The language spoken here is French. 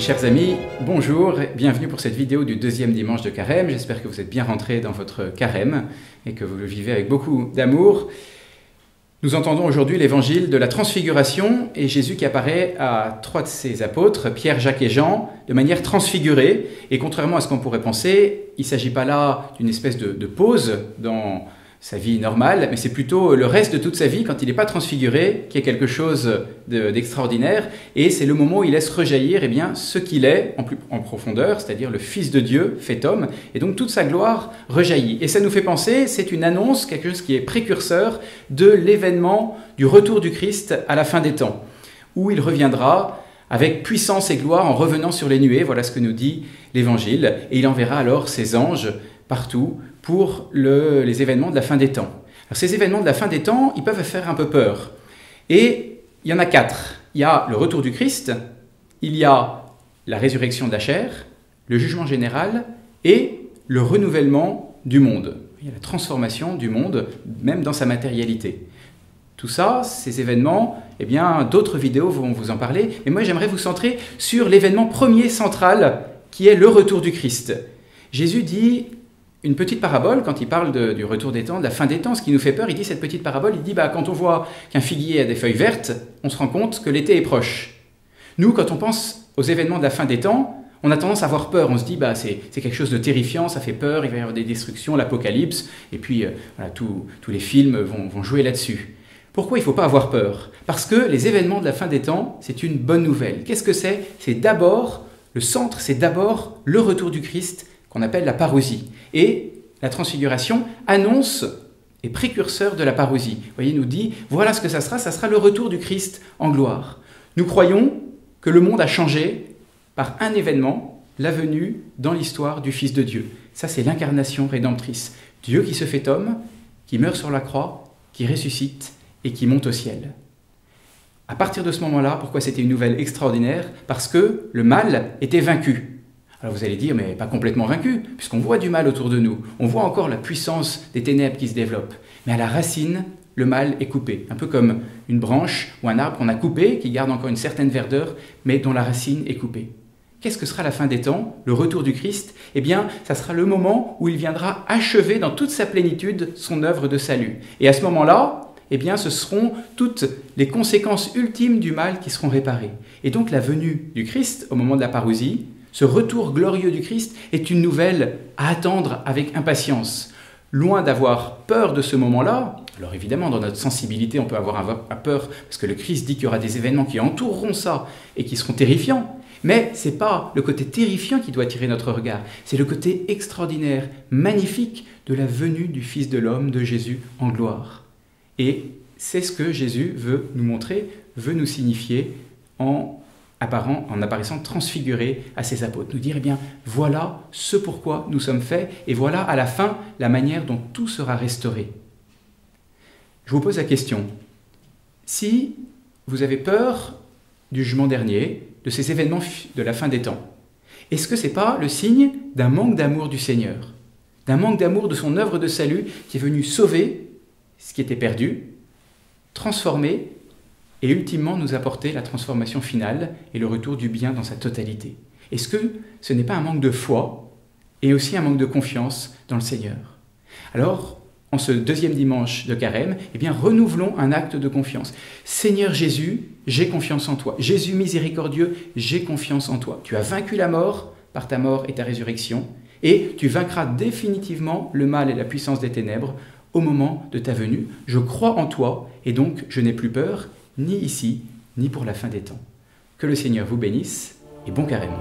Chers amis, bonjour, bienvenue pour cette vidéo du deuxième dimanche de Carême. J'espère que vous êtes bien rentrés dans votre Carême et que vous le vivez avec beaucoup d'amour. Nous entendons aujourd'hui l'évangile de la Transfiguration et Jésus qui apparaît à trois de ses apôtres, Pierre, Jacques et Jean, de manière transfigurée. Et contrairement à ce qu'on pourrait penser, il ne s'agit pas là d'une espèce de pause dans sa vie normale, mais c'est plutôt le reste de toute sa vie, quand il n'est pas transfiguré, qui est quelque chose d'extraordinaire, et c'est le moment où il laisse rejaillir ce qu'il est en profondeur, c'est-à-dire le Fils de Dieu, fait homme, et donc toute sa gloire rejaillit. Et ça nous fait penser, c'est une annonce, quelque chose qui est précurseur de l'événement du retour du Christ à la fin des temps, où il reviendra avec puissance et gloire en revenant sur les nuées, voilà ce que nous dit l'Évangile, et il enverra alors ses anges partout pour les événements de la fin des temps. Alors, ces événements de la fin des temps, ils peuvent faire un peu peur. Et il y en a 4. Il y a le retour du Christ, il y a la résurrection de la chair, le jugement général et le renouvellement du monde. Il y a la transformation du monde, même dans sa matérialité. Tout ça, ces événements, d'autres vidéos vont vous en parler. Mais moi, j'aimerais vous centrer sur l'événement premier central, qui est le retour du Christ. Jésus dit une petite parabole, quand il parle du retour des temps, de la fin des temps, ce qui nous fait peur, il dit cette petite parabole, il dit quand on voit qu'un figuier a des feuilles vertes, on se rend compte que l'été est proche. Nous, quand on pense aux événements de la fin des temps, on a tendance à avoir peur, on se dit c'est quelque chose de terrifiant, ça fait peur, il va y avoir des destructions, l'apocalypse, et puis tous les films vont jouer là-dessus. Pourquoi il ne faut pas avoir peur? Parce que les événements de la fin des temps, c'est une bonne nouvelle. Qu'est-ce que c'est? C'est d'abord, le centre, c'est d'abord le retour du Christ, qu'on appelle la parousie. Et la transfiguration annonce et précurseur de la parousie. Vous voyez, il nous dit, voilà ce que ça sera le retour du Christ en gloire. Nous croyons que le monde a changé par un événement, la venue dans l'histoire du Fils de Dieu. Ça, c'est l'incarnation rédemptrice. Dieu qui se fait homme, qui meurt sur la croix, qui ressuscite et qui monte au ciel. À partir de ce moment-là, pourquoi c'était une nouvelle extraordinaire? Parce que le mal était vaincu. Alors vous allez dire, mais pas complètement vaincu, puisqu'on voit du mal autour de nous. On voit encore la puissance des ténèbres qui se développent. Mais à la racine, le mal est coupé. Un peu comme une branche ou un arbre qu'on a coupé, qui garde encore une certaine verdeur, mais dont la racine est coupée. Qu'est-ce que sera la fin des temps, le retour du Christ? Ça sera le moment où il viendra achever dans toute sa plénitude son œuvre de salut. Et à ce moment-là, ce seront toutes les conséquences ultimes du mal qui seront réparées. Et donc la venue du Christ, au moment de la parousie, ce retour glorieux du Christ est une nouvelle à attendre avec impatience. Loin d'avoir peur de ce moment-là, alors évidemment dans notre sensibilité on peut avoir peur parce que le Christ dit qu'il y aura des événements qui entoureront ça et qui seront terrifiants, mais ce n'est pas le côté terrifiant qui doit attirer notre regard, c'est le côté extraordinaire, magnifique de la venue du Fils de l'homme, de Jésus en gloire. Et c'est ce que Jésus veut nous montrer, veut nous signifier en apparaissant transfiguré à ses apôtres. Nous dire, voilà ce pourquoi nous sommes faits, et voilà à la fin la manière dont tout sera restauré. Je vous pose la question, si vous avez peur du jugement dernier, de ces événements de la fin des temps, est-ce que ce n'est pas le signe d'un manque d'amour du Seigneur, d'un manque d'amour de son œuvre de salut qui est venu sauver ce qui était perdu, transformer et ultimement nous apporter la transformation finale et le retour du bien dans sa totalité? Est-ce que ce n'est pas un manque de foi et aussi un manque de confiance dans le Seigneur? Alors, en ce deuxième dimanche de Carême, renouvelons un acte de confiance. Seigneur Jésus, j'ai confiance en toi. Jésus miséricordieux, j'ai confiance en toi. Tu as vaincu la mort par ta mort et ta résurrection, et tu vaincras définitivement le mal et la puissance des ténèbres au moment de ta venue. Je crois en toi, et donc je n'ai plus peur, ni ici, ni pour la fin des temps. Que le Seigneur vous bénisse, et bon carême.